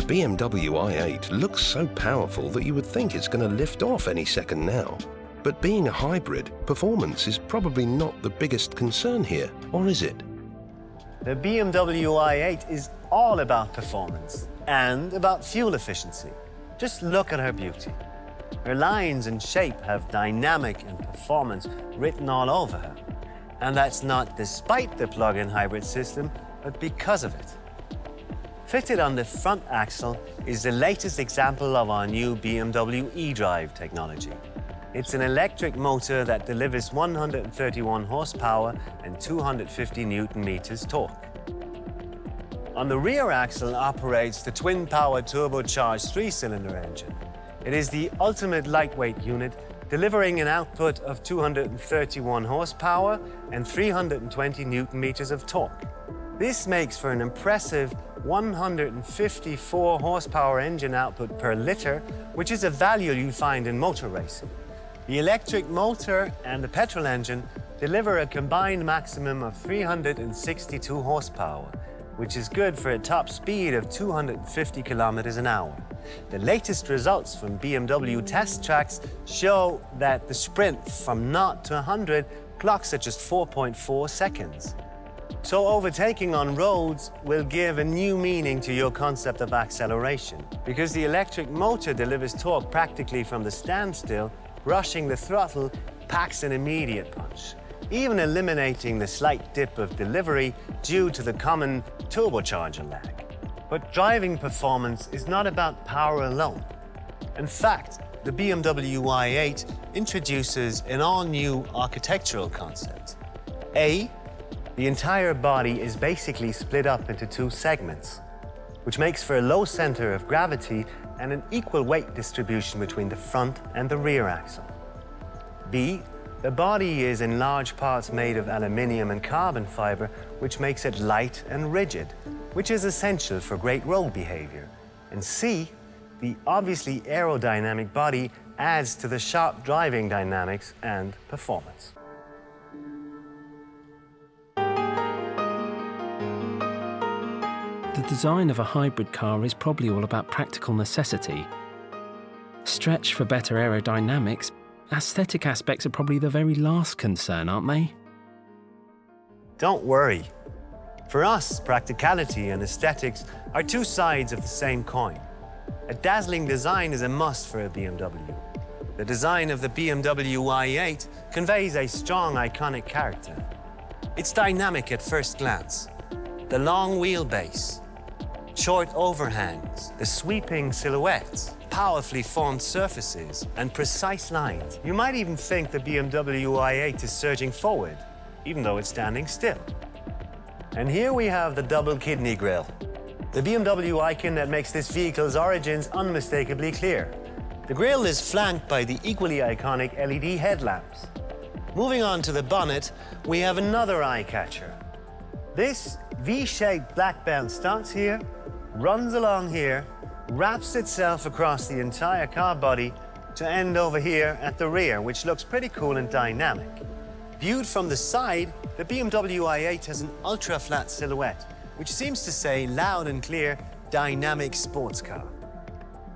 BMW i8 looks so powerful that you would think it's going to lift off any second now. But being a hybrid, performance is probably not the biggest concern here, or is it? The BMW i8 is all about performance and about fuel efficiency. Just look at her beauty. Her lines and shape have dynamic and performance written all over her. And that's not despite the plug-in hybrid system, but because of it. Fitted on the front axle is the latest example of our new BMW eDrive technology. It's an electric motor that delivers 131 horsepower and 250 Newton meters torque. On the rear axle operates the twin-power turbocharged three-cylinder engine. It is the ultimate lightweight unit, delivering an output of 231 horsepower and 320 Newton meters of torque. This makes for an impressive 154 horsepower engine output per liter, which is a value you find in motor racing. The electric motor and the petrol engine deliver a combined maximum of 362 horsepower, which is good for a top speed of 250 kilometers an hour. The latest results from BMW test tracks show that the sprint from 0 to 100 clocks at just 4.4 seconds. So overtaking on roads will give a new meaning to your concept of acceleration, because the electric motor delivers torque practically from the standstill. Rushing the throttle packs an immediate punch, even eliminating the slight dip of delivery due to the common turbocharger lag. But driving performance is not about power alone. In fact, the BMW i8 introduces an all-new architectural concept. The entire body is basically split up into two segments, which makes for a low center of gravity and an equal weight distribution between the front and the rear axle. B, the body is in large parts made of aluminium and carbon fiber, which makes it light and rigid, which is essential for great road behavior. And C, the obviously aerodynamic body adds to the sharp driving dynamics and performance. The design of a hybrid car is probably all about practical necessity. Stretch for better aerodynamics, aesthetic aspects are probably the very last concern, aren't they? Don't worry. For us, practicality and aesthetics are two sides of the same coin. A dazzling design is a must for a BMW. The design of the BMW i8 conveys a strong, iconic character. It's dynamic at first glance. The long wheelbase, short overhangs, the sweeping silhouettes, powerfully formed surfaces, and precise lines. You might even think the BMW i8 is surging forward, even though it's standing still. And here we have the double kidney grille, the BMW icon that makes this vehicle's origins unmistakably clear. The grille is flanked by the equally iconic LED headlamps. Moving on to the bonnet, we have another eye-catcher. This V-shaped black belt starts here, runs along here, wraps itself across the entire car body to end over here at the rear, which looks pretty cool and dynamic. Viewed from the side, the BMW i8 has an ultra-flat silhouette, which seems to say loud and clear, dynamic sports car.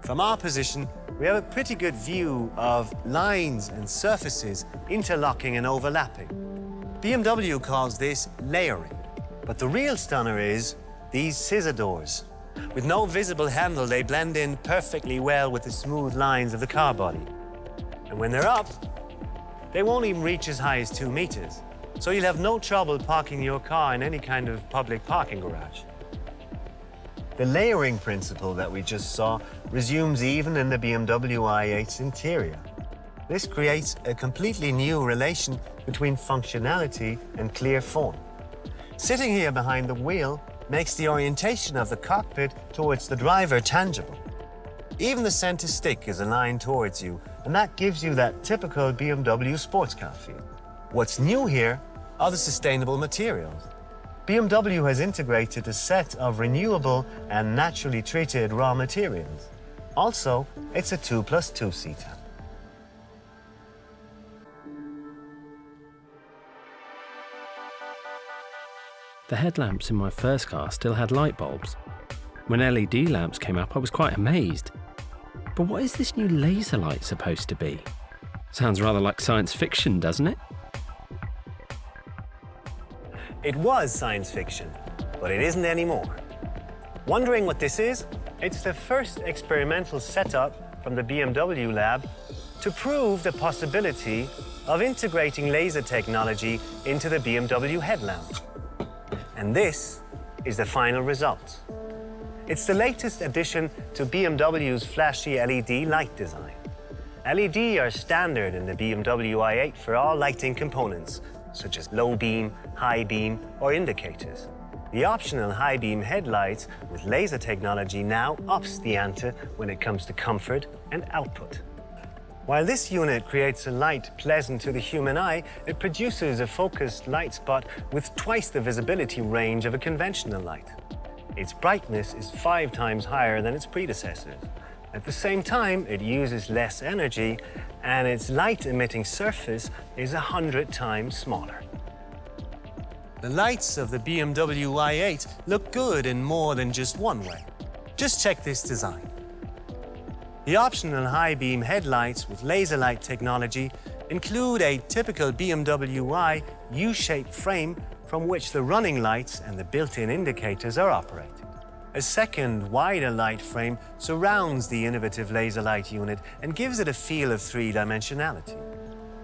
From our position, we have a pretty good view of lines and surfaces interlocking and overlapping. BMW calls this layering. But the real stunner is these scissor doors. With no visible handle, they blend in perfectly well with the smooth lines of the car body. And when they're up, they won't even reach as high as 2 meters. So you'll have no trouble parking your car in any kind of public parking garage. The layering principle that we just saw resumes even in the BMW i8's interior. This creates a completely new relation between functionality and clear form. Sitting here behind the wheel makes the orientation of the cockpit towards the driver tangible. Even the center stick is aligned towards you, and that gives you that typical BMW sports car feel. What's new here are the sustainable materials. BMW has integrated a set of renewable and naturally treated raw materials. Also, it's a 2+2 seater. The headlamps in my first car still had light bulbs. When LED lamps came up, I was quite amazed. But what is this new laser light supposed to be? Sounds rather like science fiction, doesn't it? It was science fiction, but it isn't anymore. Wondering what this is? It's the first experimental setup from the BMW lab to prove the possibility of integrating laser technology into the BMW headlamp. And this is the final result. It's the latest addition to BMW's flashy LED light design. LED are standard in the BMW i8 for all lighting components, such as low beam, high beam, or indicators. The optional high beam headlights with laser technology now ups the ante when it comes to comfort and output. While this unit creates a light pleasant to the human eye, it produces a focused light spot with twice the visibility range of a conventional light. Its brightness is 5 times higher than its predecessors. At the same time, it uses less energy, and its light-emitting surface is 100 times smaller. The lights of the BMW i8 look good in more than just one way. Just check this design. The optional high-beam headlights with laser light technology include a typical BMW i U-shaped frame from which the running lights and the built-in indicators are operated. A second, wider light frame surrounds the innovative laser light unit and gives it a feel of three-dimensionality.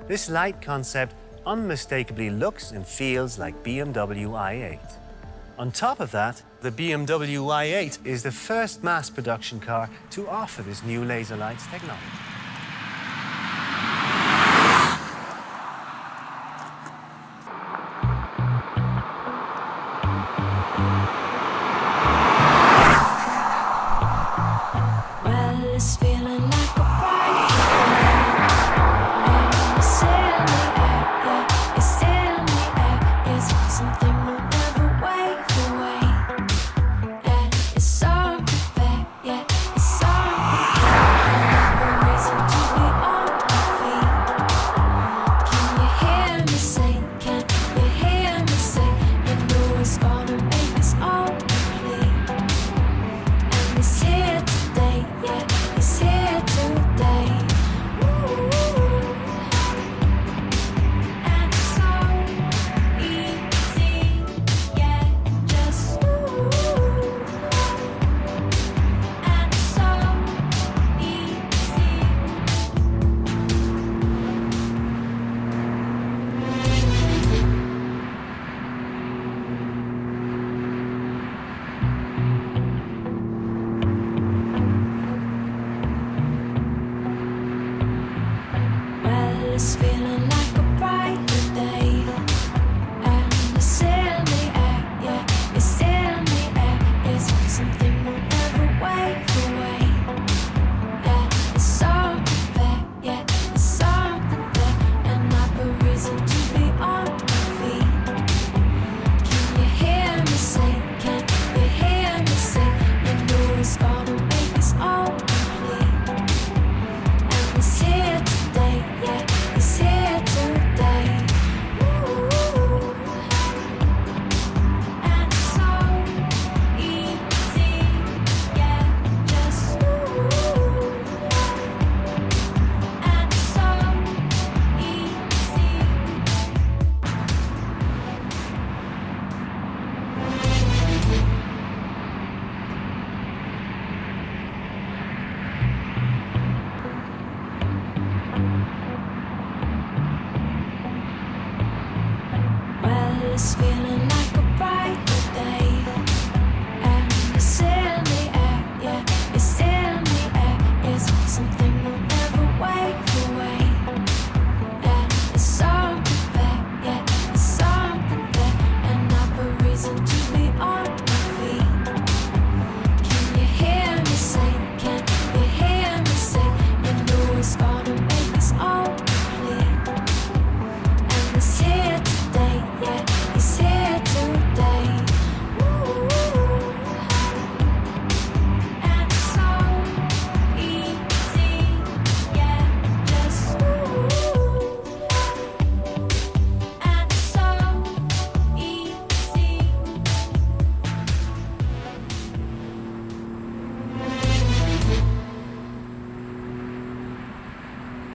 This light concept unmistakably looks and feels like BMW i8. On top of that, the BMW i8 is the first mass production car to offer this new laser lights technology. Well, it's feeling like a bright day, and it's in the air, yeah, it's in the air. It's something we'll never wave away, and it's something fair, yeah, it's something fair. Another reason to be on my feet. Can you hear me say? Can you hear me say? You know it's gonna make us all complete, and it's here today, yeah, it's here today. Ooh, and it's so easy, yeah, just ooh, and it's so easy. Well, it's feeling like a brighter day, and it's in the air, yeah, it's in the air. It's something we'll never wave away, yeah, it's something fair, yeah, it's something fair. Another reason to be on my feet. Can you hear me say? Can you hear me say? You know it's gonna make us all complete, and it's here today, yeah, it's here today. Ooh, and it's so easy, yeah, just ooh, and it's so easy. Well, it's feeling